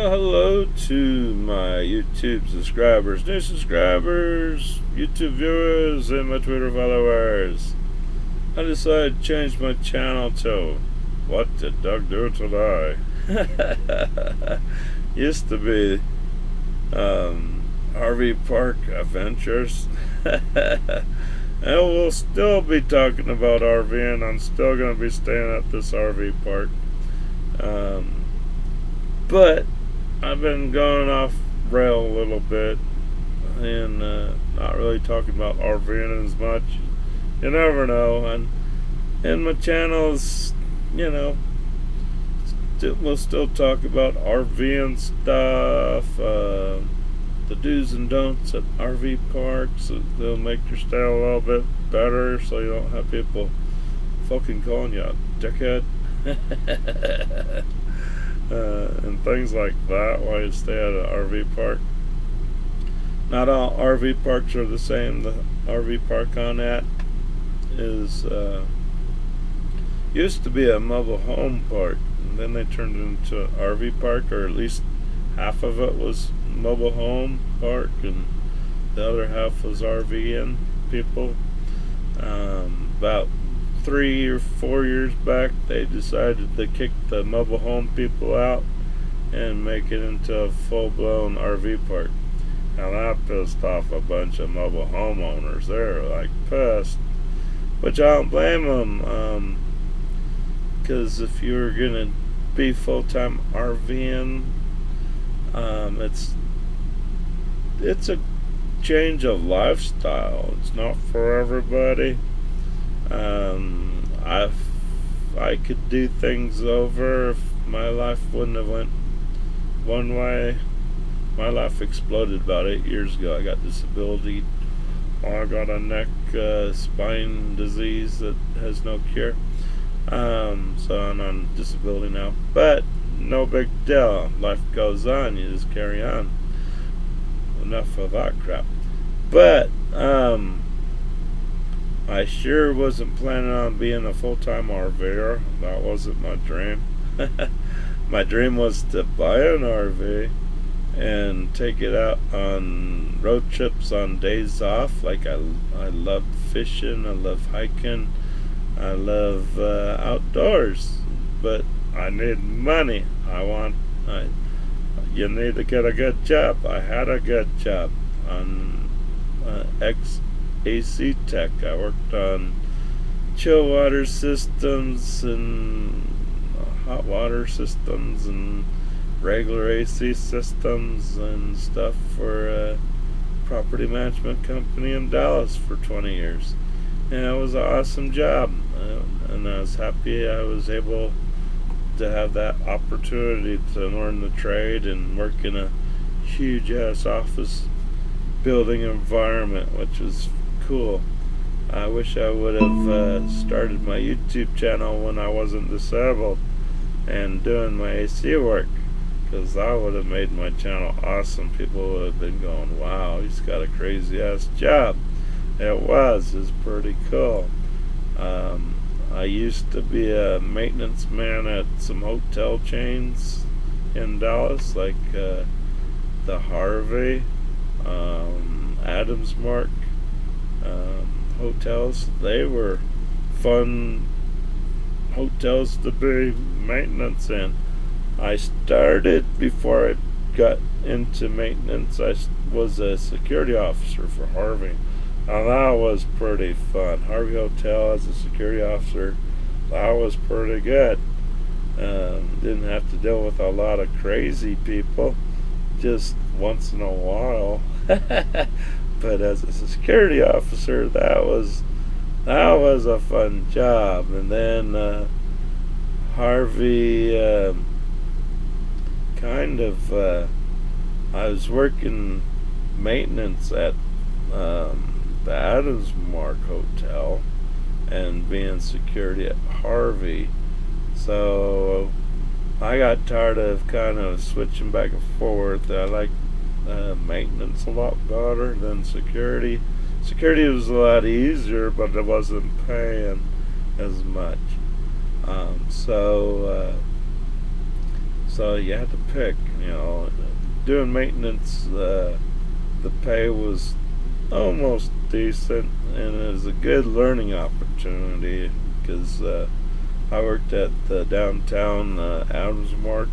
Well, hello to my YouTube subscribers, new subscribers, YouTube viewers, and my Twitter followers. I decided to change my channel to What Did Doug Do Today? Used to be RV Park Adventures. And we'll still be talking about RVing. I'm still going to be staying at this RV park. But I've been going off rail a little bit and not really talking about RVing as much. You never know. And my channel's, we'll still talk about RVing stuff, the do's and don'ts at RV parks. They'll make your stay a little bit better so you don't have people fucking calling you a dickhead. And things like that while you stay at an RV park. Not all RV parks are the same. The RV park on that is used to be a mobile home park, and then they turned it into an RV park, or at least half of it was mobile home park, and the other half was RVing people. About 3 or 4 years back, they decided to kick the mobile home people out and make it into a full-blown RV park. Now that pissed off a bunch of mobile homeowners. They're like pissed, which I don't blame them. Because if you're gonna be full-time RVing, it's a change of lifestyle. It's not for everybody. I could do things over if my life wouldn't have went one way. My life exploded about 8 years ago. I got disability. I got a neck spine disease that has no cure. So I'm on disability now. But no big deal. Life goes on. You just carry on. Enough of that crap. But I sure wasn't planning on being a full-time RVer. That wasn't my dream. My dream was to buy an RV and take it out on road trips on days off. Like I love fishing, I love hiking, I love outdoors. But I need money. You need to get a good job. I had a good job on AC Tech. I worked on chill water systems and hot water systems and regular AC systems and stuff for a property management company in Dallas for 20 years. And it was an awesome job. And I was happy I was able to have that opportunity to learn the trade and work in a huge ass office building environment, which was cool. I wish I would have started my YouTube channel when I wasn't disabled and doing my AC work, because that would have made my channel awesome. People would have been going, wow, he's got a crazy ass job. It was pretty cool. I used to be a maintenance man at some hotel chains in Dallas, like the Harvey, Adams Mark hotels. They were fun hotels to be maintenance in. I started, before I got into maintenance, I was a security officer for Harvey. Now that was pretty fun. Harvey Hotel as a security officer, that was pretty good. Didn't have to deal with a lot of crazy people, just once in a while. But as a security officer, that was a fun job. And then Harvey I was working maintenance at the Adams Mark Hotel and being security at Harvey. So I got tired of kind of switching back and forth. I like maintenance a lot better than security. Security was a lot easier, but it wasn't paying as much. So you had to pick. doing maintenance. The pay was almost decent, and it was a good learning opportunity because I worked at the downtown Adams Mart,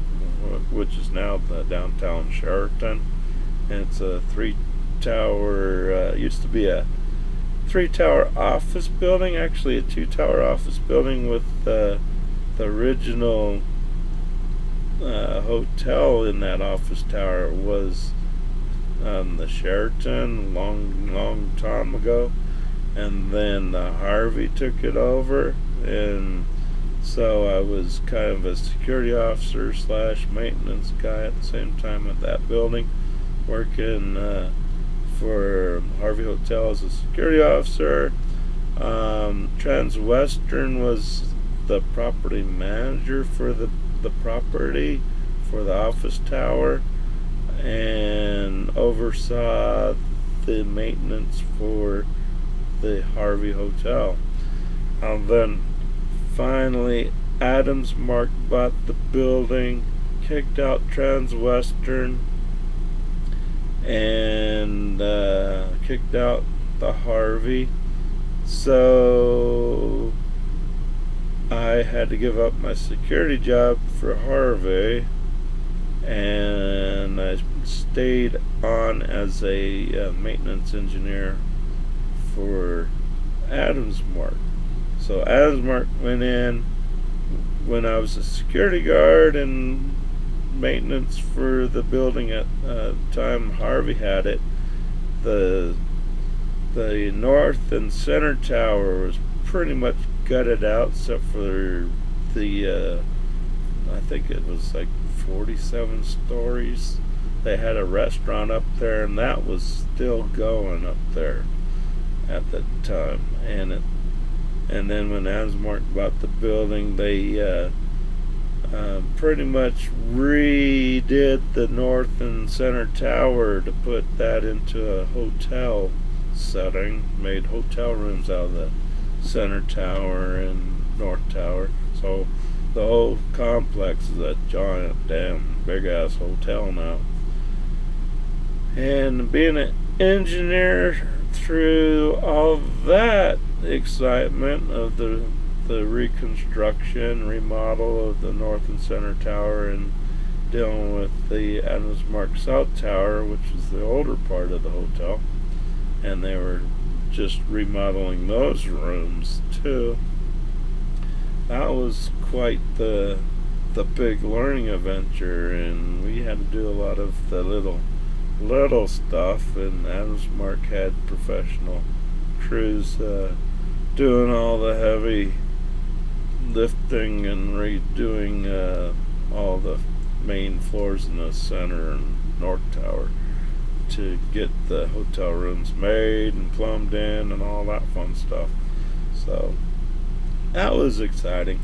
which is now the downtown Sheraton, and it's a three-tower. Used to be a three-tower office building, actually a two-tower office building with the original hotel in that office tower was the Sheraton long time ago, and then Harvey took it over, and so I was kind of a security officer slash maintenance guy at the same time at that building, working for Harvey Hotel as a security officer. Transwestern was the property manager for the property for the office tower, and oversaw the maintenance for the Harvey Hotel. And then finally Adams Mart bought the building, kicked out Transwestern, and kicked out the Harvey. So I had to give up my security job for Harvey, and I stayed on as a maintenance engineer for Adams Mart. So Adams Mart went in when I was a security guard and maintenance for the building at the time Harvey had it. The north and center tower was pretty much gutted out, except for the I think it was like 47 stories. They had a restaurant up there, and that was still going up there at the time. And then when Adams Mart bought the building, they pretty much redid the north and center tower to put that into a hotel setting. Made hotel rooms out of the center tower and north tower. So the whole complex is a giant, damn, big ass hotel now. And being an engineer through all that excitement of the reconstruction, remodel of the north and center tower, and dealing with the Adams Mart South Tower, which is the older part of the hotel, and they were just remodeling those rooms too. That was quite the big learning adventure, and we had to do a lot of the little stuff, and Adams Mart had professional crews doing all the heavy lifting and redoing all the main floors in the center and north tower to get the hotel rooms made and plumbed in and all that fun stuff. So that was exciting.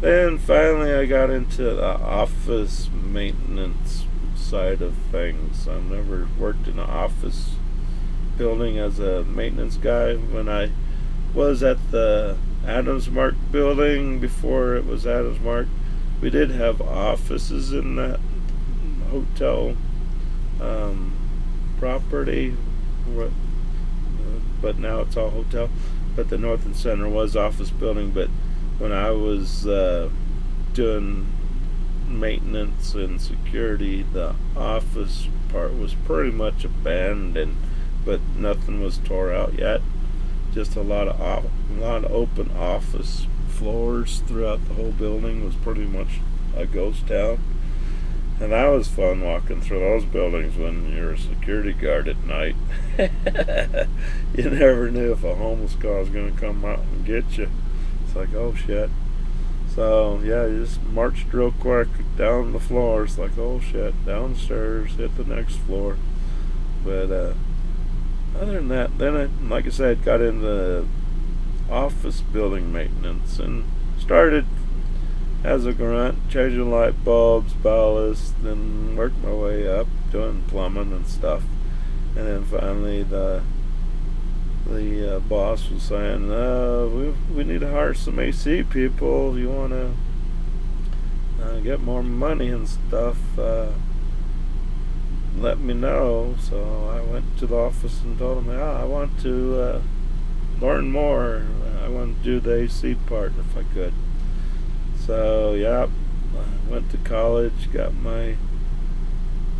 Then finally I got into the office maintenance side of things. I've never worked in an office building as a maintenance guy. When I was at the Adams Mart building, before it was Adams Mart, we did have offices in that hotel property, but now it's all hotel. But the north and center was office building. But when I was doing maintenance and security, the office part was pretty much abandoned, but nothing was tore out yet. Just a lot of open office floors throughout the whole building. Was pretty much a ghost town. And that was fun walking through those buildings when you're a security guard at night. You never knew if a homeless guy was going to come out and get you. It's like, oh shit. So yeah, you just marched real quick down the floor. It's like, oh shit, downstairs, hit the next floor. But other than that, then like I said, got into office building maintenance and started as a grunt, changing light bulbs, ballast, then worked my way up doing plumbing and stuff. And then finally the boss was saying, we need to hire some AC people. You want to get more money and stuff, let me know. So I went to the office and told them, I want to learn more. I want to do the AC part if I could. So, yeah, I went to college, got my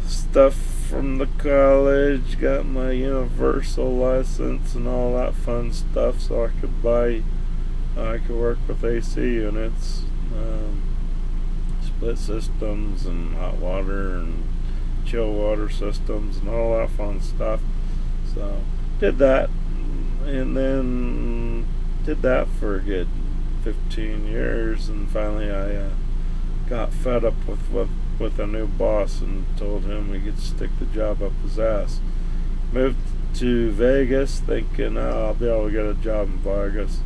stuff from the college, got my universal license and all that fun stuff, so I could work with AC units, split systems and hot water and chill water systems and all that fun stuff. So did that, and then did that for a good 15 years, and finally I got fed up with a new boss and told him we could stick the job up his ass. Moved to Vegas thinking, I'll be able to get a job in Vegas.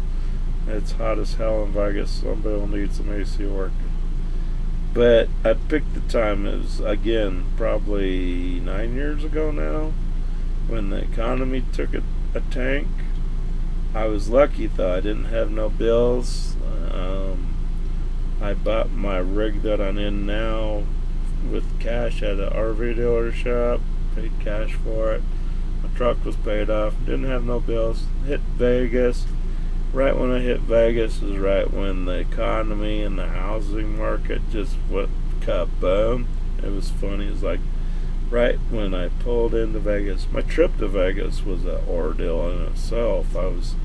It's hot as hell in Vegas. Somebody will need some AC work. But I picked the time. It was, again, probably 9 years ago now, when the economy took a tank. I was lucky, though. I didn't have no bills. I bought my rig that I'm in now with cash at an RV dealership. Paid cash for it. My truck was paid off. Didn't have no bills. Hit Vegas. Right when I hit Vegas is right when the economy and the housing market just went kaboom. It was funny. It was like right when I pulled into Vegas. My trip to Vegas was an ordeal in itself. I was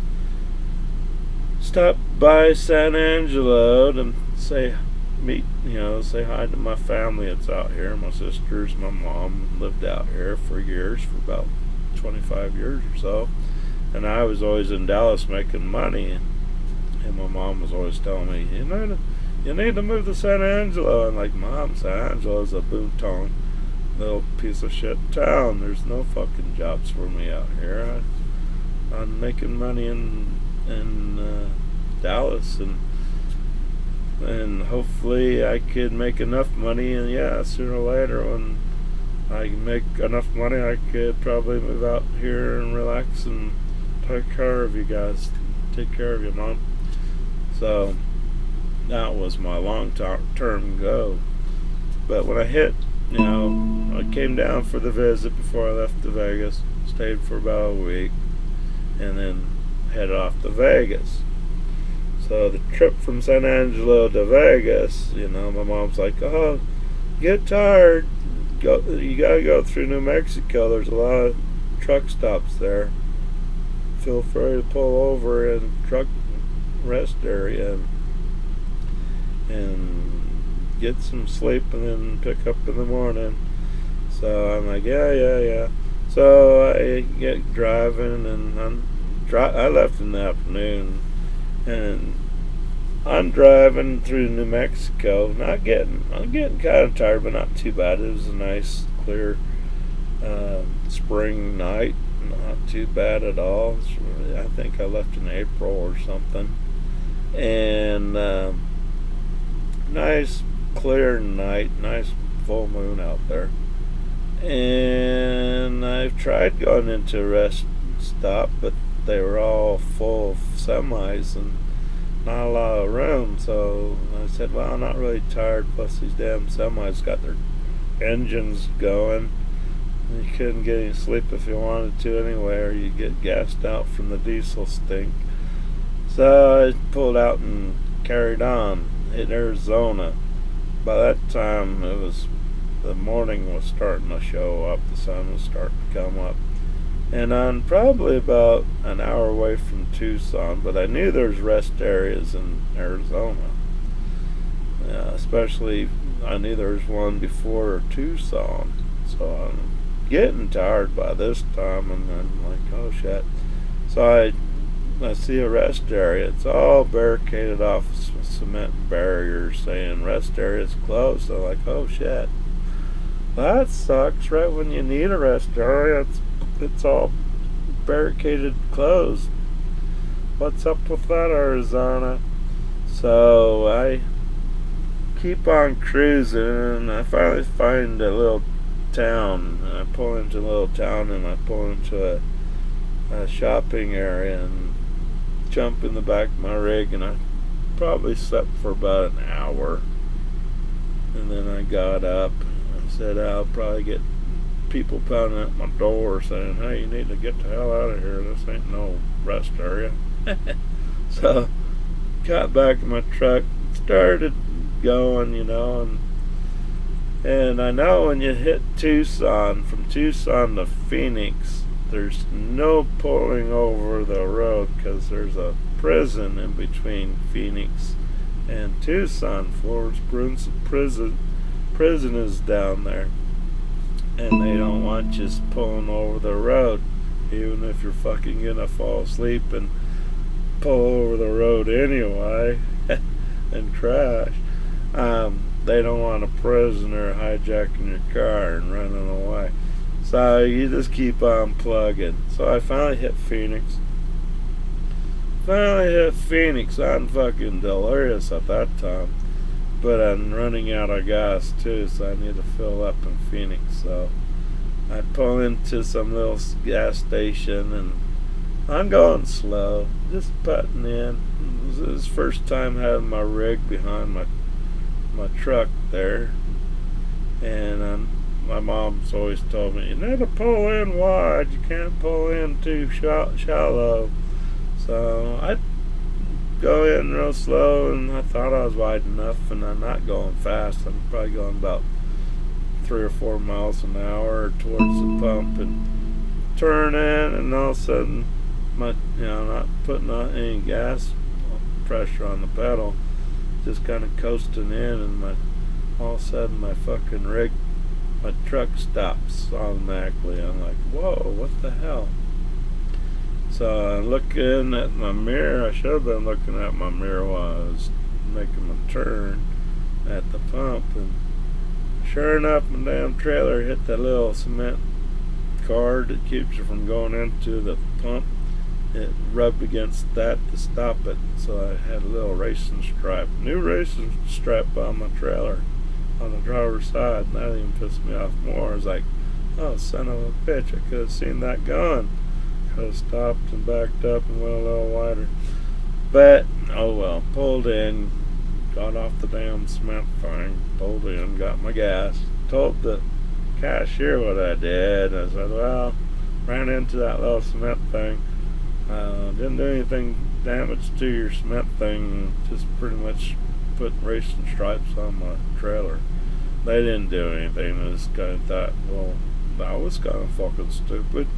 stopped by San Angelo to say hi to my family that's out here. My sisters, my mom lived out here for years, for about 25 years or so. And I was always in Dallas making money, and my mom was always telling me, you need to move to San Angelo. I'm like, Mom, San Angelo is a boonton, little piece of shit town. There's no fucking jobs for me out here. I'm making money in Dallas, and hopefully I could make enough money, and sooner or later when I make enough money, I could probably move out here and relax and take care of you guys, take care of your mom. So that was my long-term goal. But when I hit, I came down for the visit before I left to Vegas, stayed for about a week, and then headed off to Vegas. So the trip from San Angelo to Vegas, my mom's like, oh, get tired, you gotta go through New Mexico. There's a lot of truck stops there. Feel free to pull over in truck rest area and get some sleep and then pick up in the morning. So I'm like, yeah. So I get driving, and I left in the afternoon, and I'm driving through New Mexico. I'm getting kind of tired, but not too bad. It was a nice, clear spring night. Not too bad at all. I think I left in April or something. And nice, clear night. Nice full moon out there. And I've tried going into a rest stop, but they were all full of semis and not a lot of room. So I said, well, I'm not really tired. Plus these damn semis got their engines going. You couldn't get any sleep if you wanted to anyway, or you get gassed out from the diesel stink. So I pulled out and carried on, hit Arizona. By that time, the morning was starting to show up, the sun was starting to come up. And I'm probably about an hour away from Tucson, but I knew there's rest areas in Arizona. Especially, I knew there was one before Tucson. So I'm getting tired by this time, and I'm like, oh shit. So I see a rest area. It's all barricaded off with cement barriers saying rest area is closed. So I'm like, oh shit. That sucks. Right when you need a rest area, it's all barricaded closed. What's up with that, Arizona? So I keep on cruising, and I finally find a little town. I pull into a little town, and I pull into a shopping area and jump in the back of my rig, and I probably slept for about an hour. And then I got up and said I'll probably get people pounding at my door saying, "Hey, you need to get the hell out of here. This ain't no rest area." So, got back in my truck, started going, and I know when you hit Tucson, from Tucson to Phoenix, there's no pulling over the road because there's a prison in between Phoenix and Tucson. Florence prison is down there, and they don't want you pulling over the road, even if you're fucking gonna fall asleep and pull over the road anyway and crash. They don't want a prisoner hijacking your car and running away. So you just keep on plugging. So I finally hit Phoenix. I'm fucking delirious at that time. But I'm running out of gas too, so I need to fill up in Phoenix. So I pull into some little gas station and I'm going slow, just putting in. This is the first time having my rig behind my truck there, and my mom's always told me, you need to pull in wide, you can't pull in too shallow. So I go in real slow, and I thought I was wide enough, and I'm not going fast. I'm probably going about 3 or 4 miles an hour towards the pump, and turn in, and all of a sudden, not putting on any gas pressure on the pedal, just kind of coasting in, and all of a sudden my fucking rig, my truck stops automatically. I'm like, whoa, what the hell? So I look in at my mirror. I should have been looking at my mirror while I was making my turn at the pump, and sure enough, my damn trailer hit that little cement card that keeps you from going into the pump. It rubbed against that to stop it, so I had a little racing stripe, new racing stripe on my trailer on the driver's side, and that even pissed me off more. I was like, oh, son of a bitch, I could have seen that going. Could have stopped and backed up and went a little wider. But, oh well, pulled in, got off the damn cement thing, pulled in, got my gas, told the cashier what I did. I said, well, ran into that little cement thing. Didn't do anything damage to your cement thing, just pretty much put racing stripes on my trailer. They didn't do anything. I just kind of thought, well, that was kind of fucking stupid.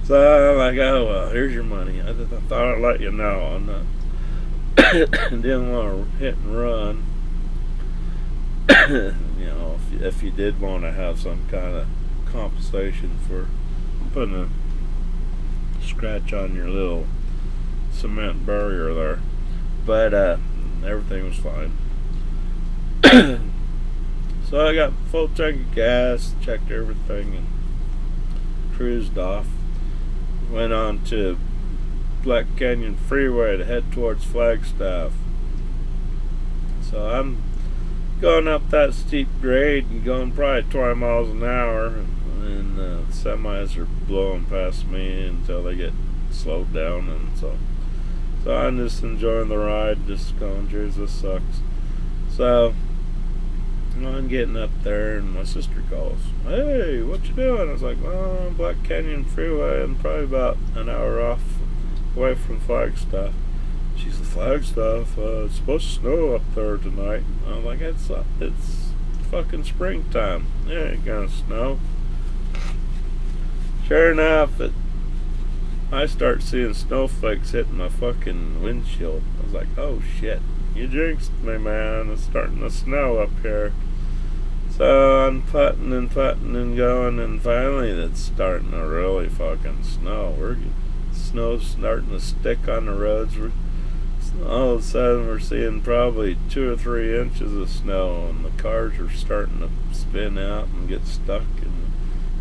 So I'm like, oh well, here's your money. I thought I'd let you know. I'm not didn't want to hit and run. If you did want to have some kind of compensation for putting a scratch on your little cement barrier there, but everything was fine. So I got full tank of gas, checked everything, and cruised off. Went on to Black Canyon Freeway to head towards Flagstaff. So I'm going up that steep grade and going probably 20 miles an hour, and semis are blowing past me until they get slowed down, and so I'm just enjoying the ride, just going, geez, this sucks. So I'm getting up there, and my sister calls, hey, what you doing? I was like, well, Black Canyon Freeway, I'm probably about an hour off away from Flagstaff. She's like, Flagstaff, it's supposed to snow up there tonight. I'm like, it's fucking springtime. Yeah, it ain't gonna snow. Sure enough, I start seeing snowflakes hitting my fucking windshield. I was like, oh shit, you jinxed me, man. It's starting to snow up here. So I'm putting and going, and finally it's starting to really fucking snow. Snow's starting to stick on the roads. All of a sudden we're seeing probably 2 or 3 inches of snow, and the cars are starting to spin out and get stuck, and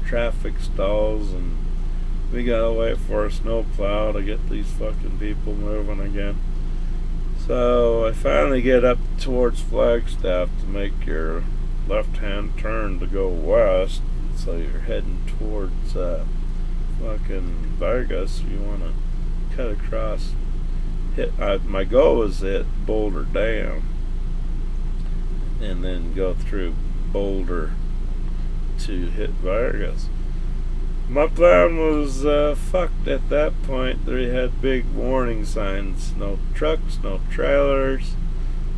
traffic stalls, and we gotta wait for a snowplow to get these fucking people moving again. So I finally get up towards Flagstaff to make your left-hand turn to go west, so you're heading towards fucking Vegas. You want to cut across. My goal is to hit Boulder Dam and then go through Boulder to to hit Vargas. My plan was fucked at that point. They had big warning signs: no trucks, no trailers.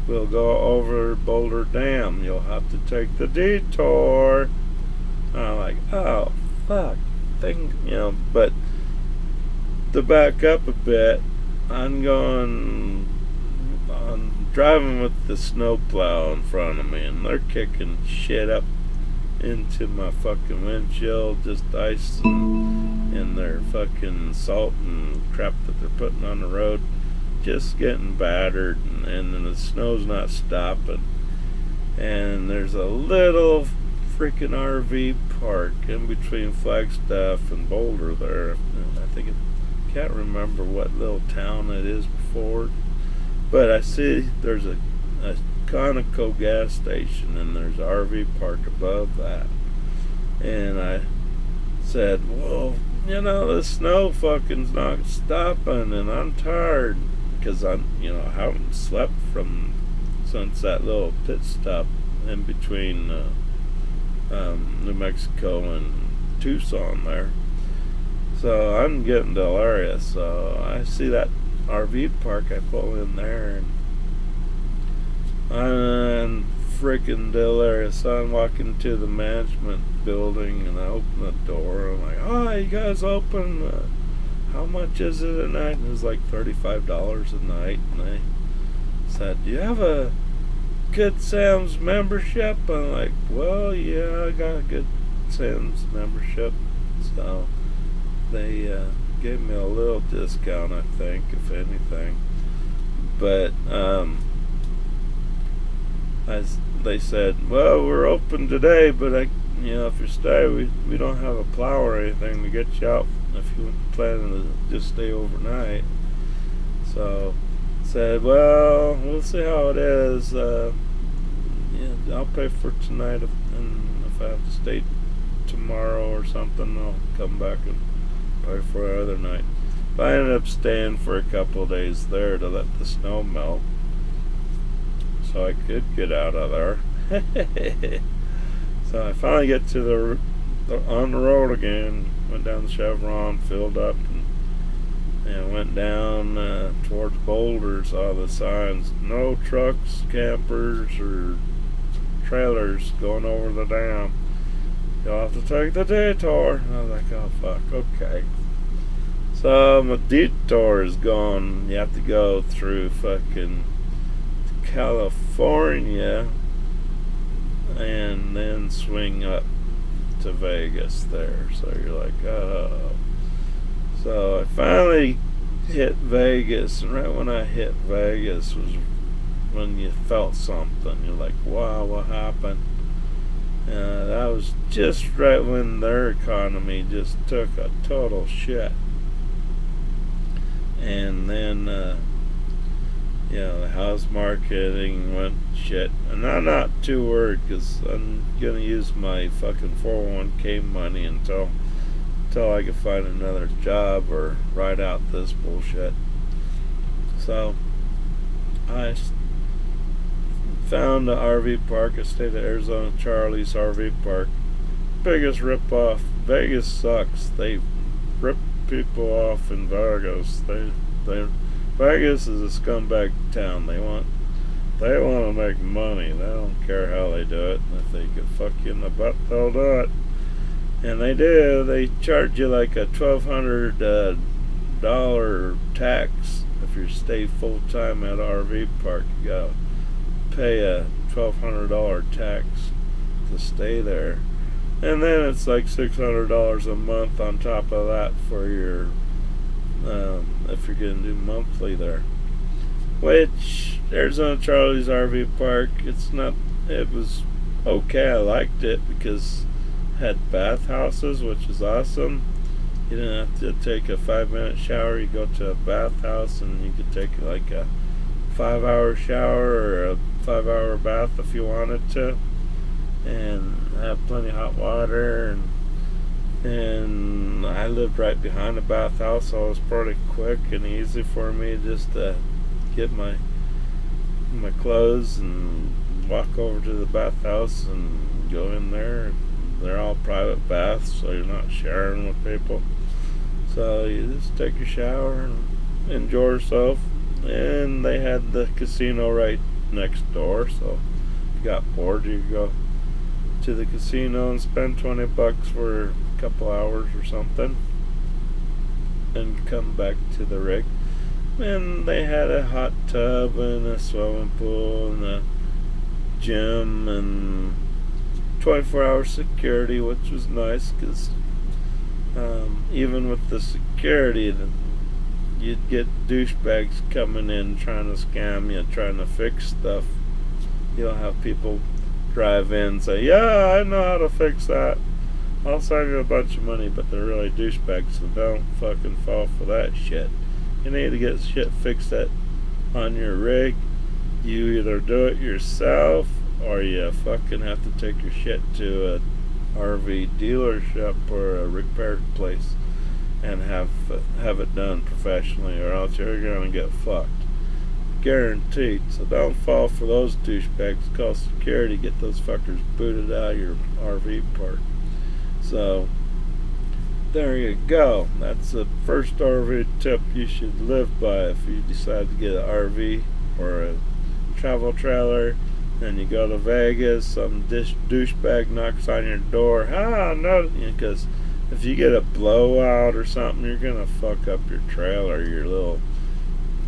We'll go over Boulder Dam. You'll have to take the detour. I'm like, oh fuck, but to back up a bit, I'm driving with the snowplow in front of me, and they're kicking shit up into my fucking windshield, just ice and their fucking salt and crap that they're putting on the road, just getting battered, and then the snow's not stopping. And there's a little freaking RV park in between Flagstaff and Boulder there. I can't remember what little town it is before, but I see there's a Conoco gas station, and there's an RV park above that. And I said, well, the snow fucking's not stopping, and I'm tired because I haven't slept since that little pit stop in between New Mexico and Tucson there. So I'm getting delirious. So I see that RV park, I pull in there, and I'm freaking delirious. So I'm walking to the management building, and I open the door. I'm like, "Oh, you guys open? How much is it a night?" And it was like $35 a night. And they said, "Do you have a Good Sam's membership?" I'm like, "Well, yeah, I got a Good Sam's membership." So they gave me a little discount, I think, if anything. But they said, "Well, we're open today, but if you stay, we don't have a plow or anything to get you out if you plan to just stay overnight." So said, "Well, we'll see how it is. I'll pay for tonight, and if I have to stay tomorrow or something, I'll come back and pay for another night." But I ended up staying for a couple of days there to let the snow melt, so I could get out of there. So I finally get to on the road again. Went down the Chevron, filled up, and went down towards Boulder. Saw the signs: no trucks, campers, or trailers going over the dam. You'll have to take the detour. And I was like, oh fuck, okay. So my detour is gone. You have to go through fucking California and then swing up to Vegas there. So you're like, oh. So I finally hit Vegas, and right when I hit Vegas was when you felt something. You're like, wow, what happened? That was just right when their economy just took a total shit. And then the house marketing went shit. And I'm not too worried, because I'm going to use my fucking 401k money until I can find another job or ride out this bullshit. So I found the RV park. I stayed at Arizona Charlie's RV park. Biggest rip-off. Vegas sucks. They rip people off in Vegas. Vegas is a scumbag town. They want to make money. They don't care how they do it. If they could fuck you in the butt, they'll do it. And they do. They charge you like a $1,200 tax if you stay full time at an RV park. You gotta pay a $1,200 tax to stay there, and then it's like $600 a month on top of that for your if you're gonna do monthly there. Which Arizona Charlie's RV park, it was okay. I liked it because it had bathhouses, which is awesome. You didn't have to take a 5-minute shower. You go to a bathhouse and you could take like a 5-hour shower or a 5-hour bath if you wanted to, and have plenty of hot water. And I lived right behind the bathhouse, so it was pretty quick and easy for me just to get my clothes and walk over to the bathhouse and go in there. They're all private bath, so you're not sharing with people. So you just take your shower and enjoy yourself. And they had the casino right next door, so if you got bored, you could go to the casino and spend $20 for a couple hours or something, and come back to the rig. And they had a hot tub and a swimming pool and a gym and 24-hour security, which was nice because even with the security, you'd get douchebags coming in trying to scam you, trying to fix stuff. You'll have people drive in and say, yeah, I know how to fix that. I'll save you a bunch of money, but they're really douchebags, so don't fucking fall for that shit. You need to get shit fixed on your rig. You either do it yourself or you fucking have to take your shit to a RV dealership or a repair place and have it done professionally, or else you're gonna get fucked. Guaranteed. So don't fall for those douchebags. Call security, get those fuckers booted out of your RV park. So there you go. That's the first RV tip you should live by if you decide to get an RV or a travel trailer and you go to Vegas. Some douchebag knocks on your door. No, because if you get a blowout or something, you're gonna fuck up your trailer, your little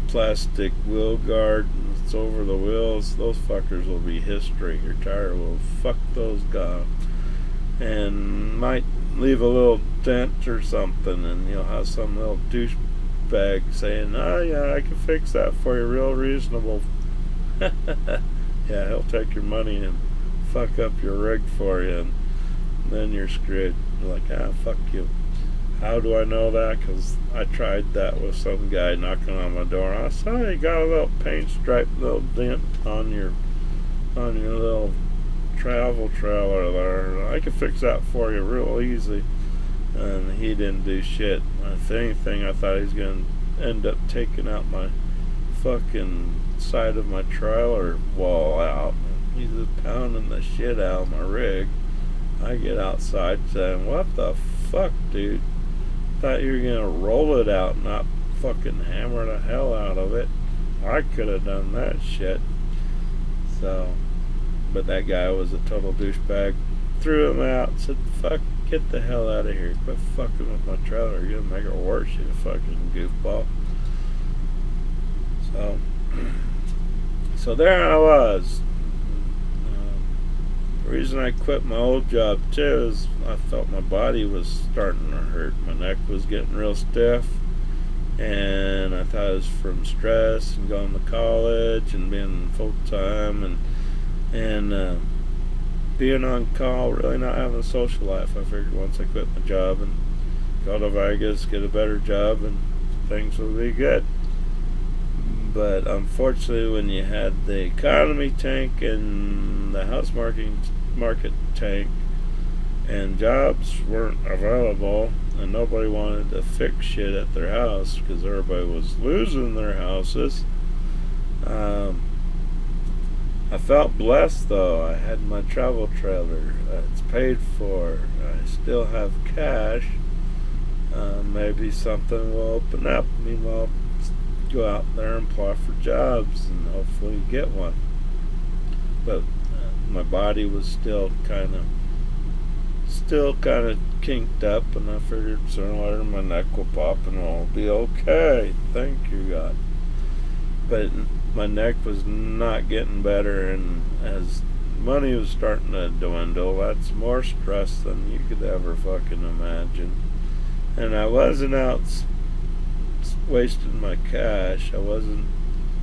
plastic wheel guard that's over the wheels. Those fuckers will be history. Your tire will fuck those guys and might leave a little dent or something, and you'll have some little douchebag saying, oh yeah, I can fix that for you real reasonable. Yeah, he'll take your money and fuck up your rig for you, and then you're screwed. You're like, fuck you. How do I know that? Because I tried that with some guy knocking on my door. I saw you got a little paint stripe, little dent on your little travel trailer there. I can fix that for you real easy. And he didn't do shit. If anything, I thought he was going to end up taking out my fucking side of my trailer wall out. He's just pounding the shit out of my rig. I get outside saying, what the fuck, dude? Thought you were gonna roll it out, not fucking hammer the hell out of it. I could have done that shit. So, but that guy was a total douchebag. Threw him out, said, fuck, get the hell out of here. Quit fucking with my trailer. You're gonna make it worse, you fucking goofball. So there I was. The reason I quit my old job too is I felt my body was starting to hurt. My neck was getting real stiff, and I thought it was from stress and going to college and being full time and being on call, really not having a social life. I figured once I quit my job and go to Vegas, get a better job, and things would be good. But unfortunately, when you had the economy tank and the house market tank, and jobs weren't available, and nobody wanted to fix shit at their house because everybody was losing their houses, I felt blessed though. I had my travel trailer. It's paid for. I still have cash. Maybe something will open up. Meanwhile, go out there and apply for jobs and hopefully get one. But my body was still kind of kinked up, and I figured sooner or later my neck will pop and I'll be okay. Thank you, God. But my neck was not getting better, and as money was starting to dwindle, that's more stress than you could ever fucking imagine. And I wasn't out wasting my cash. I wasn't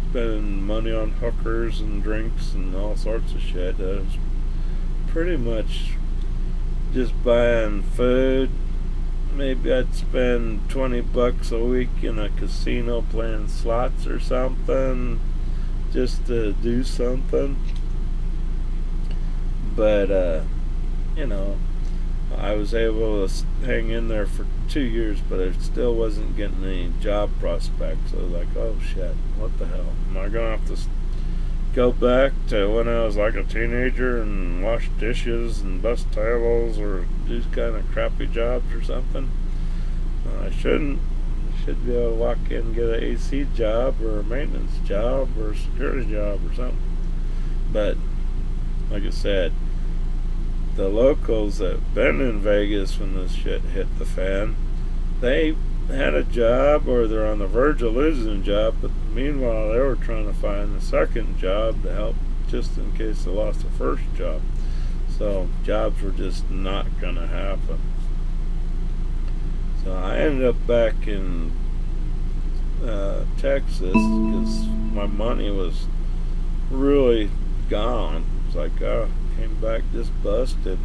spending money on hookers and drinks and all sorts of shit. I was pretty much just buying food. Maybe I'd spend $20 a week in a casino playing slots or something just to do something. But I was able to hang in there for 2 years, but I still wasn't getting any job prospects. I was like, oh shit, what the hell? Am I going to have to go back to when I was like a teenager and wash dishes and bust tables or do kind of crappy jobs or something. I shouldn't. I should be able to walk in and get an AC job or a maintenance job or a security job or something. But like I said, the locals that been in Vegas when this shit hit the fan, they had a job or they're on the verge of losing a job, but meanwhile they were trying to find a second job to help just in case they lost the first job. So jobs were just not going to happen. So I ended up back in Texas because my money was really gone. It's like, oh, came back just busted.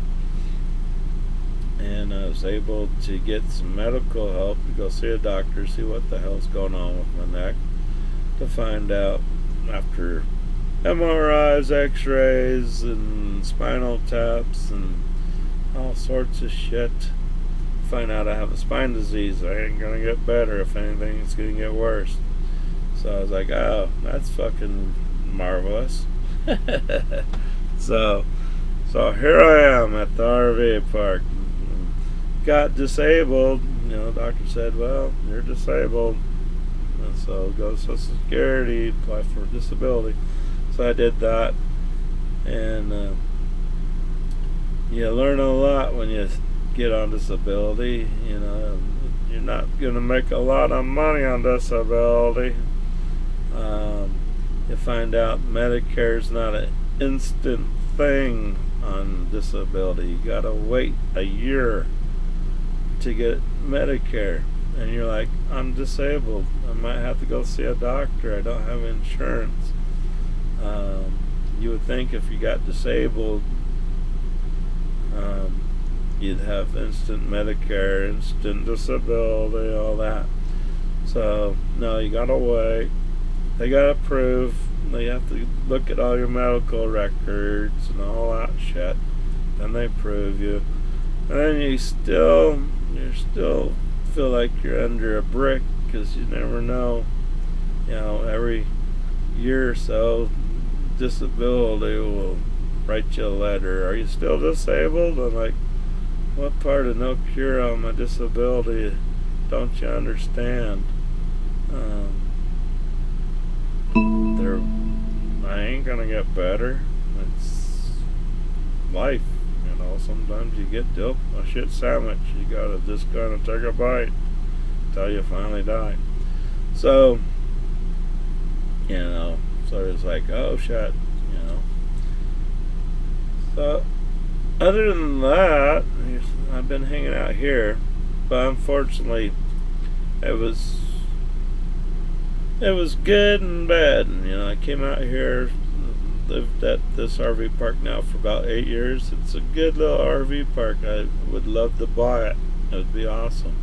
And I was able to get some medical help to go see a doctor, see what the hell's going on with my neck, to find out after MRIs, x-rays, and spinal taps, and all sorts of shit. Find out I have a spine disease. I ain't gonna get better. If anything, it's gonna get worse. So I was like, oh, that's fucking marvelous. So here I am at the RV park. Got disabled. You know, the doctor said, well, you're disabled. And so go to Social Security, apply for disability. So I did that. And you learn a lot when you get on disability. You know, you're not going to make a lot of money on disability. You find out Medicare's not an instant thing on disability. You got to wait a year to get Medicare, and you're like, I'm disabled, I might have to go see a doctor, I don't have insurance. You would think if you got disabled, you'd have instant Medicare, instant disability, all that. So no, you gotta wait. They gotta prove, they have to look at all your medical records and all that shit, then they prove you, and then you still feel like you're under a brick because you never know. You know, every year or so, disability will write you a letter. Are you still disabled? I'm like, what part of no cure on my disability don't you understand? I ain't gonna get better. It's life. You know, sometimes you get dealt a shit sandwich. You gotta just kind of take a bite until you finally die. So, you know, so it's like, oh shit, you know. So, other than that, I've been hanging out here, but unfortunately, it was good and bad. And, you know, I came out here, lived at this RV park now for about 8 years. It's a good little RV park. I would love to buy it. It would be awesome.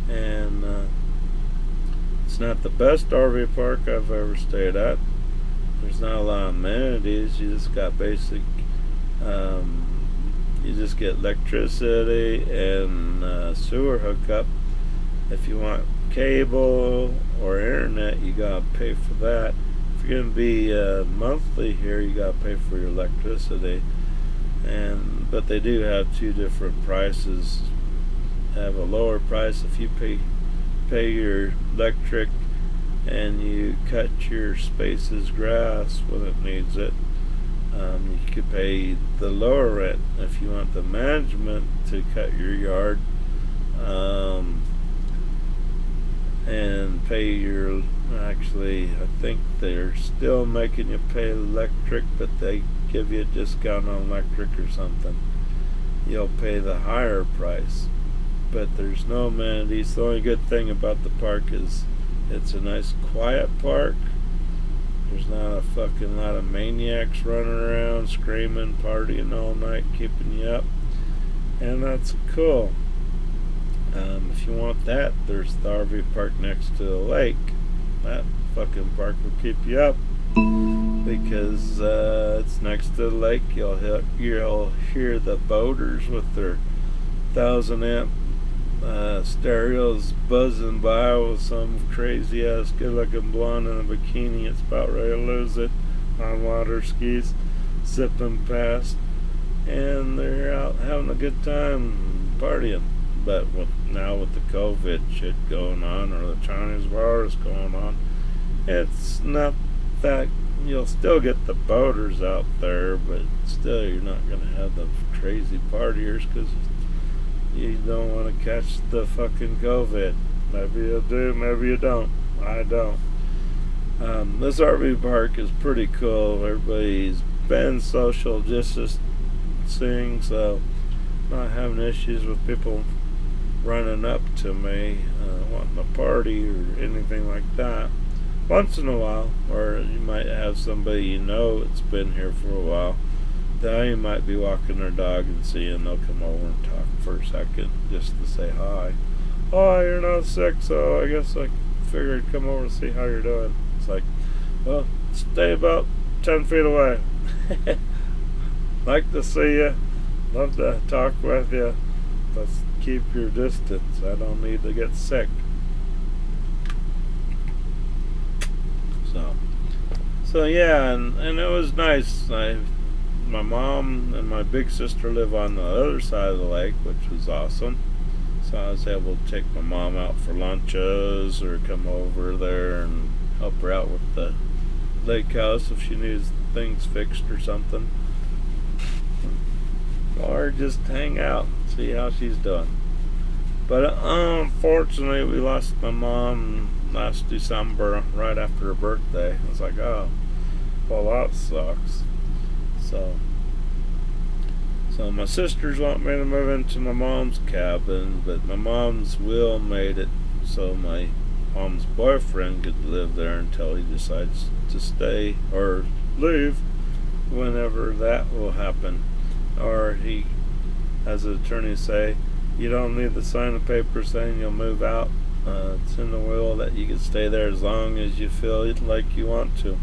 And it's not the best RV park I've ever stayed at. There's not a lot of amenities. You just got basic. You just get electricity and sewer hookup. If you want cable or internet, you gotta pay for that. If you're gonna be monthly here, you gotta pay for your electricity. But they do have two different prices. Have a lower price if you pay your electric and you cut your space's grass when it needs it. You could pay the lower rent if you want the management to cut your yard, and pay your, actually I think they're still making you pay electric, but they give you a discount on electric or something. You'll pay the higher price, but there's no amenities. The only good thing about the park is it's a nice quiet park. There's not a fucking lot of maniacs running around screaming, partying all night, keeping you up, and that's cool. If you want that, there's the RV park next to the lake. That fucking park will keep you up because it's next to the lake. You'll hear the boaters with their 1,000 amp stereos buzzing by with some crazy ass good looking blonde in a bikini. It's about ready to lose it on water skis, zipping past, and they're out having a good time partying. But now with the COVID shit going on, or the Chinese virus going on, it's not that. You'll still get the boaters out there, but still you're not going to have the crazy partiers because you don't want to catch the fucking COVID. Maybe you do, maybe you don't. I don't. This RV park is pretty cool. Everybody's been social distancing, so not having issues with people running up to me wanting a party or anything like that. Once in a while, or you might have somebody you know that's been here for a while. Then you might be walking their dog and seeing they'll come over and talk for a second just to say hi. Oh, you're not sick, so I guess I figured come over and see how you're doing. It's like, well, stay about 10 feet away. Like to see you. Love to talk with you. Let's keep your distance. I don't need to get sick. So yeah, and it was nice. My mom and my big sister live on the other side of the lake, which was awesome. So I was able to take my mom out for lunches or come over there and help her out with the lake house if she needs things fixed or something. Or just hang out and see how she's doing. But unfortunately, we lost my mom last December, right after her birthday. I was like, oh, well, that sucks. So my sisters want me to move into my mom's cabin, but my mom's will made it so my mom's boyfriend could live there until he decides to stay or leave, whenever that will happen. Or he, as an attorney, say, you don't need to sign a paper saying you'll move out. It's in the will that you can stay there as long as you feel like you want to.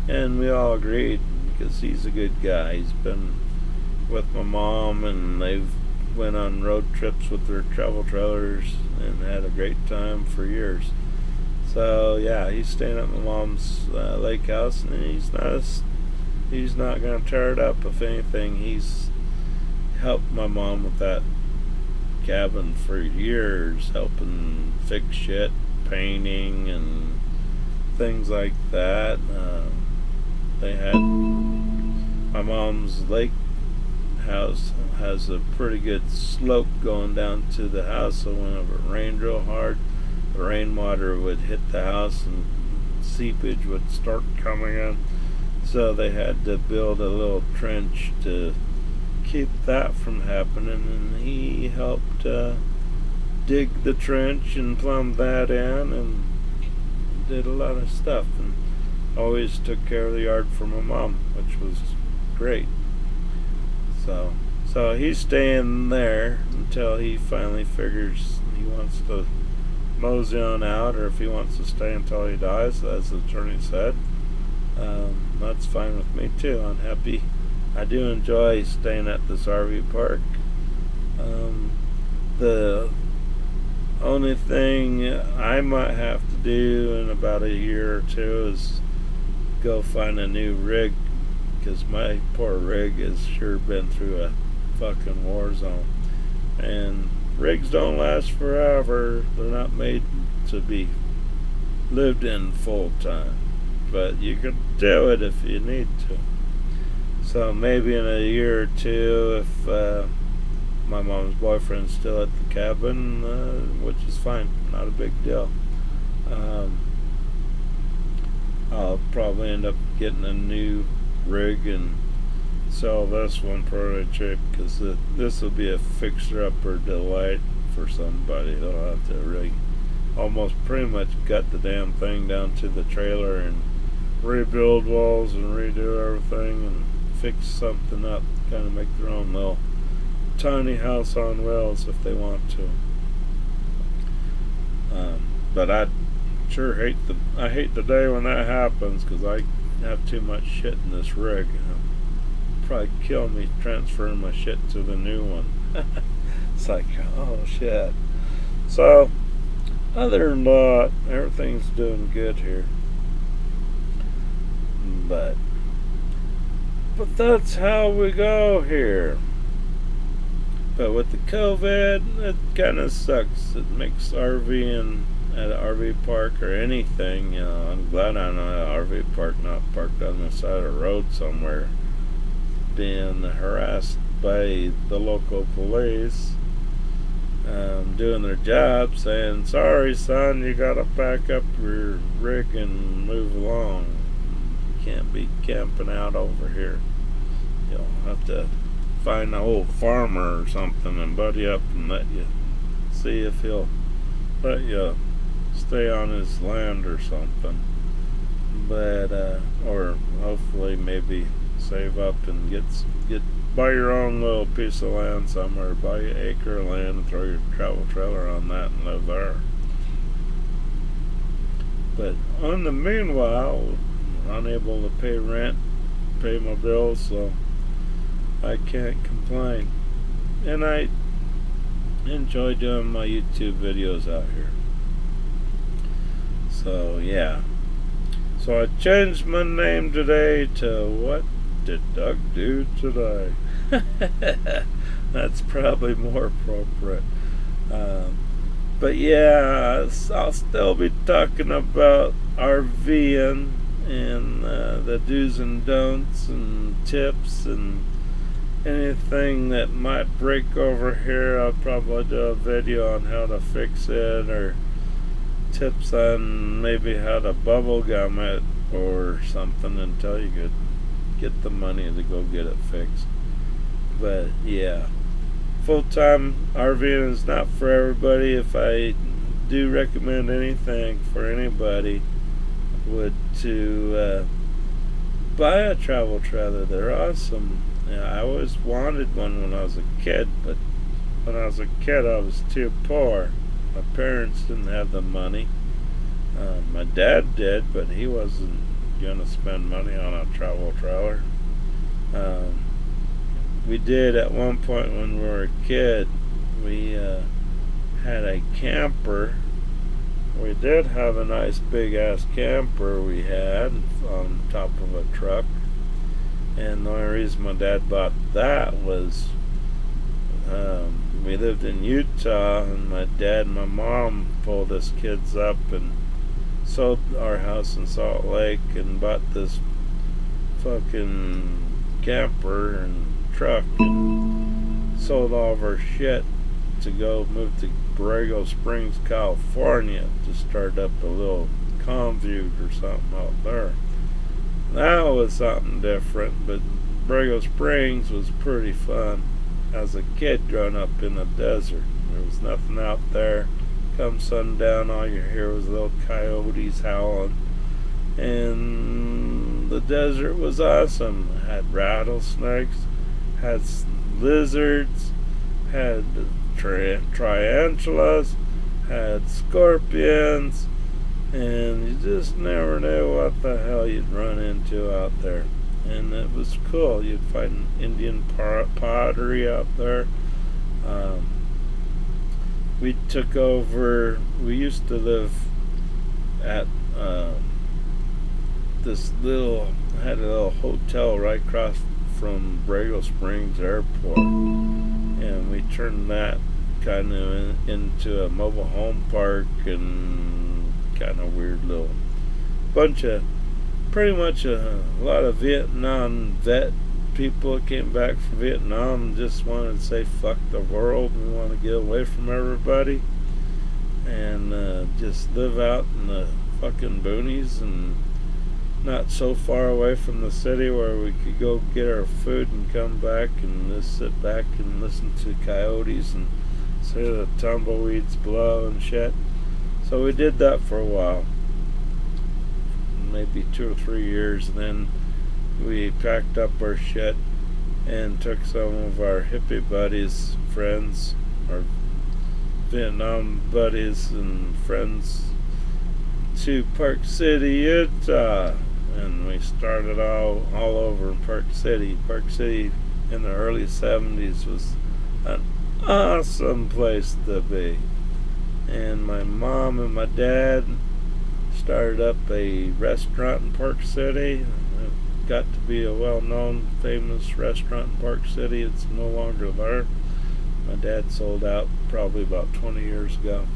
And we all agreed because he's a good guy. He's been with my mom and they've went on road trips with their travel trailers and had a great time for years. So yeah, he's staying at my mom's lake house, and he's not going to tear it up. If anything, he's helped my mom with that cabin for years, helping fix shit, painting and things like that. They had my mom's lake house has a pretty good slope going down to the house, so whenever it rained real hard, the rainwater would hit the house and seepage would start coming in. So they had to build a little trench to keep that from happening, and he helped dig the trench and plumb that in and did a lot of stuff, and always took care of the yard for my mom, which was great. So he's staying there until he finally figures he wants to mosey on out, or if he wants to stay until he dies, as the attorney said. That's fine with me too. I'm happy. I do enjoy staying at this RV park. The only thing I might have to do in about a year or two is go find a new rig, because my poor rig has sure been through a fucking war zone. And rigs don't last forever. They're not made to be lived in full time. But you can do it if you need to. So maybe in a year or two, if my mom's boyfriend's still at the cabin, which is fine, not a big deal. I'll probably end up getting a new rig and sell this one prototype, because this will be a fixer-upper delight for somebody. They'll have to really almost pretty much gut the damn thing down to the trailer and rebuild walls and redo everything and fix something up, kind of make their own little tiny house on wheels if they want to. But I sure hate the day when that happens, because I have too much shit in this rig. It'll probably kill me transferring my shit to the new one. It's like, oh shit. So other than that, everything's doing good here. But But that's how we go here. But with the COVID, it kind of sucks. It makes RVing at an RV park or anything, I'm glad I'm at an RV park, not parked on the side of the road somewhere, being harassed by the local police, doing their job, saying, "Sorry, son, you gotta pack up your rig and move along. You can't be camping out over here. You'll have to find an old farmer or something and buddy up and let you see if he'll let you stay on his land or something." But or hopefully maybe save up and get buy your own little piece of land somewhere, buy an acre of land and throw your travel trailer on that and live there. But on the meanwhile, I'm unable to pay rent, pay my bills, so I can't complain. And I enjoy doing my YouTube videos out here. So yeah. So I changed my name today to What Did Doug Do Today? That's probably more appropriate. But yeah, I'll still be talking about RVing and the do's and don'ts and tips and anything that might break over here. I'll probably do a video on how to fix it, or tips on maybe how to bubble gum it or something until you could get the money to go get it fixed. But yeah, full-time RVing is not for everybody. If I do recommend anything for anybody, would to buy a travel trailer. They're awesome. I always wanted one when I was a kid, but when I was a kid I was too poor. My parents didn't have the money. My dad did, but he wasn't going to spend money on a travel trailer. We did at one point when we were a kid. We had a camper. We did have a nice big ass camper we had on top of a truck. And the only reason my dad bought that was we lived in Utah, and my dad and my mom pulled us kids up and sold our house in Salt Lake and bought this fucking camper and truck and sold all of our shit to go move to Borrego Springs, California, to start up a little Conview or something out there. That was something different, but Borrego Springs was pretty fun. As a kid growing up in the desert, there was nothing out there. Come sundown, all you hear was little coyotes howling, and the desert was awesome. It had rattlesnakes, had lizards, had tarantulas, had scorpions, and you just never knew what the hell you'd run into out there. And it was cool. You'd find Indian pottery out there. We took over. We used to live at had a little hotel right across from Borrego Springs Airport, and we turned that kind of into a mobile home park and kind of weird little bunch of, pretty much a lot of Vietnam vet people that came back from Vietnam and just wanted to say fuck the world. We want to get away from everybody and just live out in the fucking boonies and not so far away from the city where we could go get our food and come back and just sit back and listen to coyotes and see the tumbleweeds blow and shit. So we did that for a while, maybe 2 or 3 years, and then we packed up our shit and took some of our hippie buddies, friends, our Vietnam buddies and friends, to Park City, Utah, and we started all over in Park City. Park City in the early 70s was an awesome place to be, and my mom and my dad started up a restaurant in Park City. got to be a well-known, famous restaurant in Park City. It's no longer there. My dad sold out probably about 20 years ago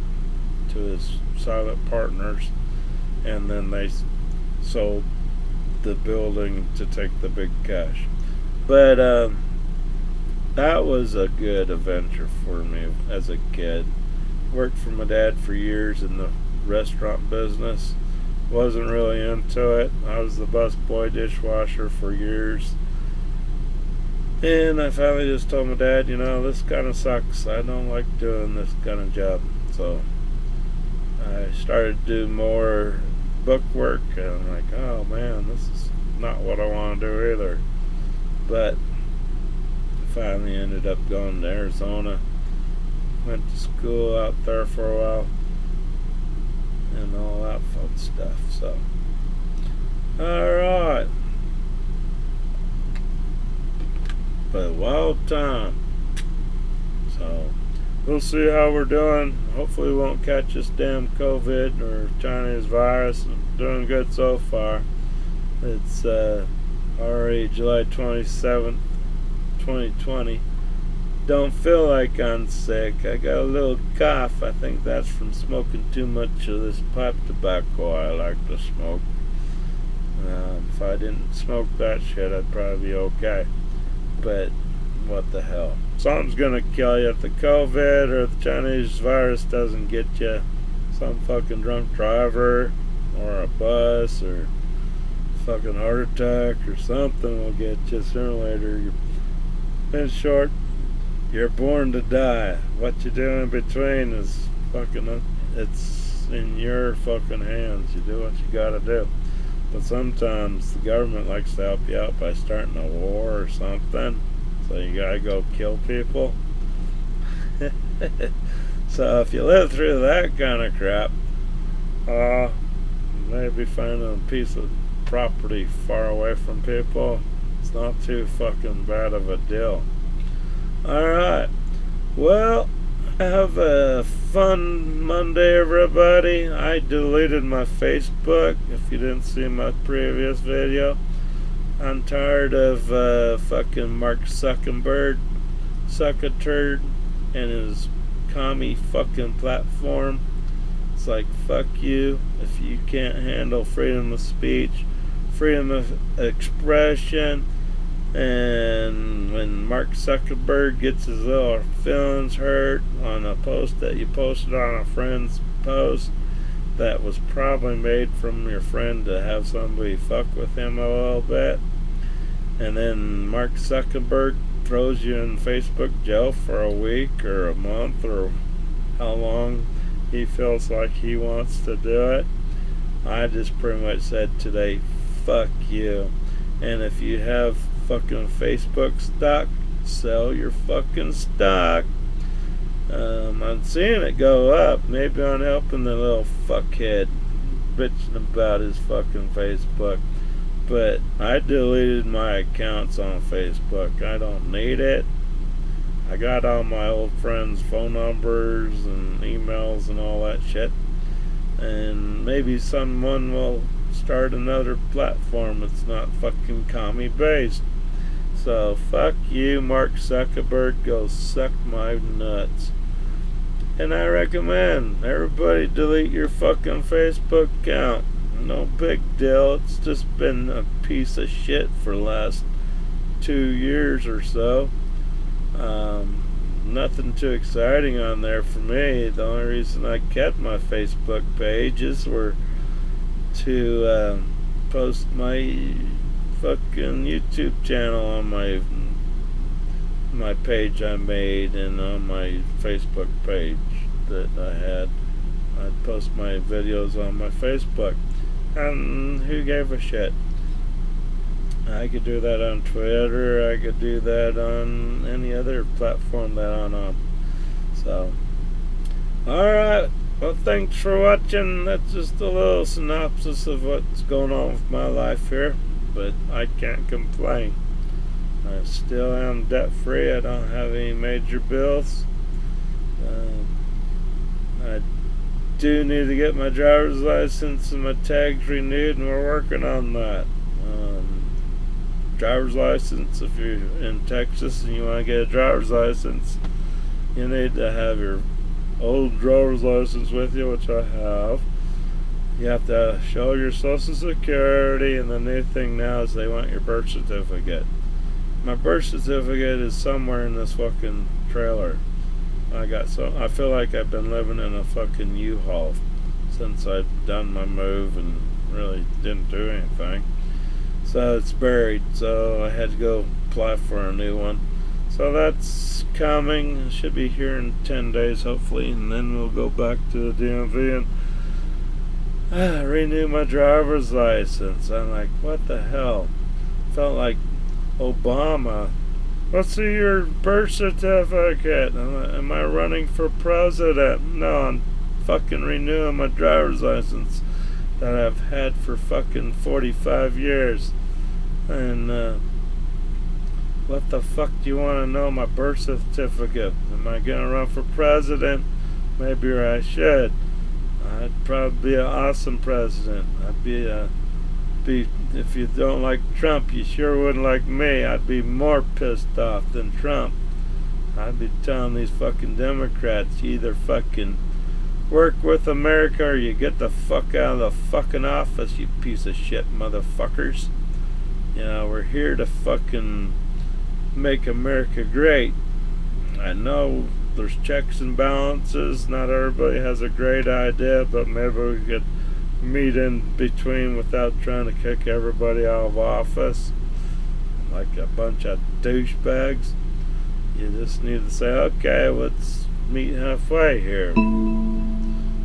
to his silent partners, and then they sold the building to take the big cash. But that was a good adventure for me as a kid. Worked for my dad for years in the restaurant business. Wasn't really into it. I was the busboy dishwasher for years. And I finally just told my dad, this kind of sucks. I don't like doing this kind of job. So I started to do more book work, and I'm like, oh man, this is not what I want to do either. But I finally ended up going to Arizona. Went to school out there for a while and all that fun stuff. So, alright. But a wild time. So, we'll see how we're doing. Hopefully we won't catch this damn COVID or Chinese virus. I'm doing good so far. It's already July 27th, 2020. Don't feel like I'm sick. I got a little cough. I think that's from smoking too much of this pipe tobacco I like to smoke. If I didn't smoke that shit, I'd probably be okay. But what the hell? Something's gonna kill you. If the COVID or the Chinese virus doesn't get you, some fucking drunk driver or a bus or fucking heart attack or something will get you sooner or later. In short, you're born to die. What you do in between is it's in your fucking hands. You do what you gotta do. But sometimes the government likes to help you out by starting a war or something. So you gotta go kill people. So if you live through that kind of crap, maybe finding a piece of property far away from people, it's not too fucking bad of a deal. Alright, well, have a fun Monday, everybody. I deleted my Facebook, if you didn't see my previous video. I'm tired of fucking Mark Zuckerberg, Suckaturd, and his commie fucking platform. It's like, fuck you if you can't handle freedom of speech, freedom of expression. And when Mark Zuckerberg gets his little feelings hurt on a post that you posted on a friend's post that was probably made from your friend to have somebody fuck with him a little bit, and then Mark Zuckerberg throws you in Facebook jail for a week or a month or how long he feels like he wants to do it, I just pretty much said today, fuck you. And if you have fucking Facebook stock, sell your fucking stock. I'm seeing it go up. Maybe I'm helping the little fuckhead bitching about his fucking Facebook. But I deleted my accounts on Facebook. I don't need it. I got all my old friends' phone numbers and emails and all that shit. And maybe someone will start another platform that's not fucking commie based. So fuck you, Mark Zuckerberg, go suck my nuts. And I recommend everybody delete your fucking Facebook account. No big deal. It's just been a piece of shit for the last 2 years or so. Nothing too exciting on there for me. The only reason I kept my Facebook pages were to post my fucking YouTube channel on my page I made and on my Facebook page that I had. I'd post my videos on my Facebook, and who gave a shit? I could do that on Twitter. I could do that on any other platform that I'm on. So, alright. Well, thanks for watching. That's just a little synopsis of what's going on with my life here. But I can't complain. I still am debt free. I don't have any major bills. I do need to get my driver's license and my tags renewed, and we're working on that. driver's license. If you're in Texas and you want to get a driver's license, you need to have your old driver's license with you, which I have. You have to show your social security, and the new thing now is they want your birth certificate. My birth certificate is somewhere in this fucking trailer. I feel like I've been living in a fucking U-Haul since I've done my move and really didn't do anything. So it's buried, so I had to go apply for a new one. So that's coming. It should be here in 10 days, hopefully, and then we'll go back to the DMV and renew my driver's license. I'm like, what the hell? Felt like Obama. Let's see your birth certificate. Am I running for president? No, I'm fucking renewing my driver's license that I've had for fucking 45 years. And what the fuck do you want to know my birth certificate? Am I gonna run for president? Maybe I should. I'd probably be an awesome president. I'd be if you don't like Trump, you sure wouldn't like me. I'd be more pissed off than Trump. I'd be telling these fucking Democrats, you either fucking work with America or you get the fuck out of the fucking office, you piece of shit motherfuckers. You know, we're here to fucking make America great. I know there's checks and balances. Not everybody has a great idea, but maybe we could meet in between without trying to kick everybody out of office like a bunch of douchebags. You just need to say, okay, let's meet halfway here.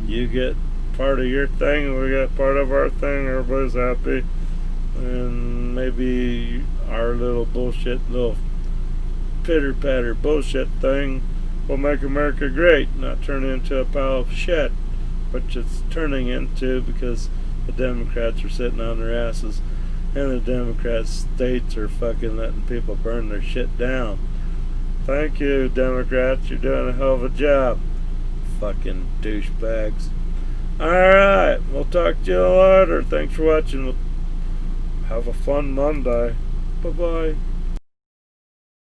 You get part of your thing, we get part of our thing, everybody's happy, and maybe our little bullshit, little pitter-patter bullshit thing will make America great, not turn into a pile of shit, which it's turning into because the Democrats are sitting on their asses and the Democrat states are fucking letting people burn their shit down. Thank you, Democrats, you're doing a hell of a job. Fucking douchebags. Alright, we'll talk to you later. Thanks for watching. Have a fun Monday. Bye-bye.